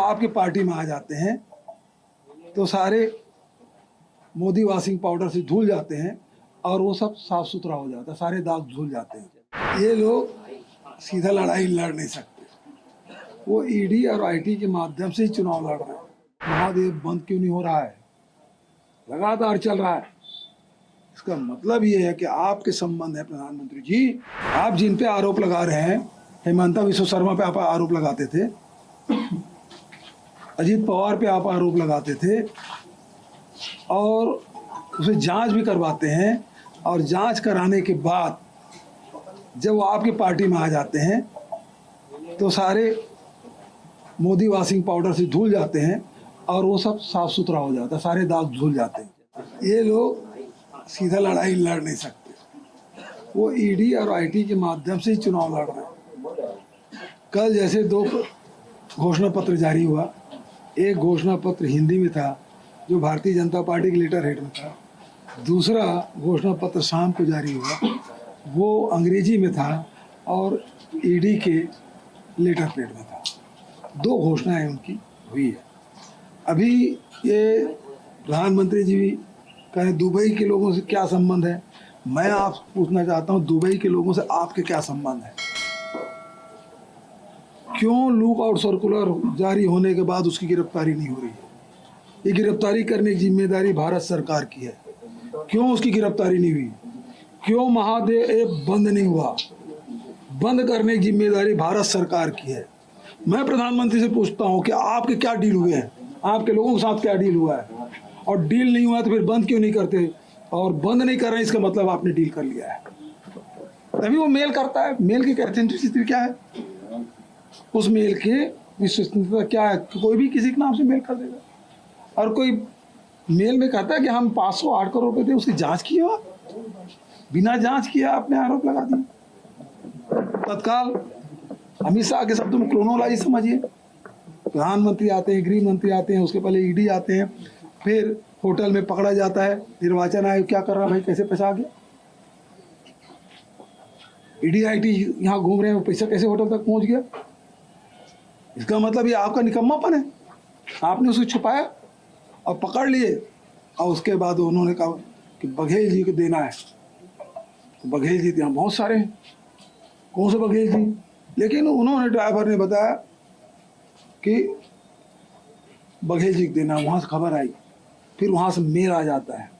आपकी पार्टी में आ जाते हैं तो सारे मोदी वॉशिंग पाउडर से धुल जाते हैं और वो सब साफ सुथरा हो जाता है, सारे दाग धुल जाते हैं। ये लोग सीधा लड़ाई लड़ नहीं सकते, वो ईडी और आईटी के माध्यम से ही चुनाव लड़ रहे हैं। महादेव बंद क्यों नहीं हो रहा है, लगातार चल रहा है। इसका मतलब ये है कि आपके संबंध है प्रधानमंत्री जी, आप जिन पे आरोप लगा रहे हैं, हेमंता विश्व शर्मा पे आप आरोप लगाते थे, अजीत पवार पे आप आरोप लगाते थे और उसे जांच भी करवाते हैं, और जांच कराने के बाद जब वो आपकी पार्टी में आ जाते हैं तो सारे मोदी वॉशिंग पाउडर से धुल जाते हैं और वो सब साफ सुथरा हो जाता है, सारे दाग धुल जाते हैं। ये लोग सीधा लड़ाई लड़ नहीं सकते, वो ईडी और आईटी के माध्यम से ही चुनाव लड़ रहे हैं। कल जैसे 2 घोषणा पत्र जारी हुआ, एक घोषणा पत्र हिंदी में था जो भारतीय जनता पार्टी के लेटर हेड में था, दूसरा घोषणा पत्र शाम को जारी हुआ वो अंग्रेजी में था और ईडी के लेटर पेड में था। 2 घोषणाएं उनकी हुई है। अभी ये प्रधानमंत्री जी भी कहें दुबई के लोगों से क्या संबंध है, मैं आप पूछना चाहता हूँ दुबई के लोगों से आपके क्या संबंध है? क्यों लुक आउट सर्कुलर जारी होने के बाद उसकी गिरफ्तारी नहीं हो रही है? ये गिरफ्तारी करने की जिम्मेदारी भारत सरकार की है, क्यों उसकी गिरफ्तारी नहीं हुई? क्यों महादेव ऐप बंद नहीं हुआ? बंद करने की जिम्मेदारी भारत सरकार की है। मैं प्रधानमंत्री से पूछता हूं कि आपके क्या डील हुए हैं, आपके लोगों के साथ क्या डील हुआ है, और डील नहीं हुआ तो फिर बंद क्यों नहीं करते? और बंद नहीं कर रहे इसका मतलब आपने डील कर लिया है, तभी वो मेल करता है। मेल की ऑथेंटिसिटी क्या है, उस मेल की विश्वसनीयता क्या है? कोई भी किसी के नाम से मेल कर देगा, और कोई मेल में कहता है कि हम 508 करोड़ रुपए थे, उसकी जांच की हो, बिना जांच किया आपने आरोप लगा दिया। तत्काल अमित शाह के शब्दों में क्रोनोलॉजी समझिए, प्रधानमंत्री आते हैं, गृह मंत्री आते हैं, उसके पहले ईडी आते हैं, फिर होटल में पकड़ा जाता है, निर्वाचन आयोग क्या कर रहा है भाई, कैसे पैसा आ गया? ईडी आईटी यहाँ घूम रहे हैं, पैसा कैसे होटल तक पहुंच गया? इसका मतलब ये आपका निकम्मापन है, आपने उसे छुपाया और पकड़ लिए, और उसके बाद उन्होंने कहा कि बघेल जी को देना है। तो बघेल जी यहाँ बहुत सारे हैं, कौन से बघेल जी? लेकिन उन्होंने, ड्राइवर ने बताया कि बघेल जी को देना, वहाँ से खबर आई, फिर वहाँ से मेल आ जाता है।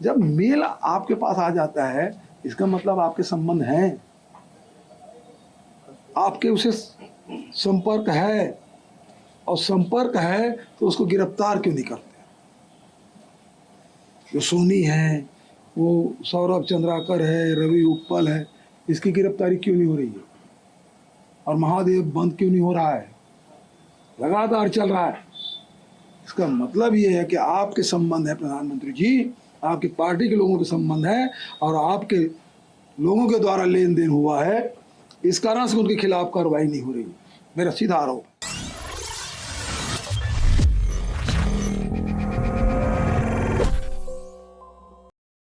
जब मेल आपके पास आ जाता है इसका मतलब आपके संबंध हैं, आपके उसे संपर्क है, और संपर्क है तो उसको गिरफ्तार क्यों नहीं करते? जो सोनी है, वो सौरभ चंद्राकर है, रवि उपल है, इसकी गिरफ्तारी क्यों नहीं हो रही है? और महादेव बंद क्यों नहीं हो रहा है? लगातार चल रहा है। इसका मतलब ये है कि आपके संबंध है प्रधानमंत्री जी, आपकी पार्टी के लोगों के संबंध है, और आपके लोगों के द्वारा लेन देन हुआ है, इस कारण से उनके खिलाफ कार्रवाई नहीं हो रही है। मेरा सीधा आरोप है।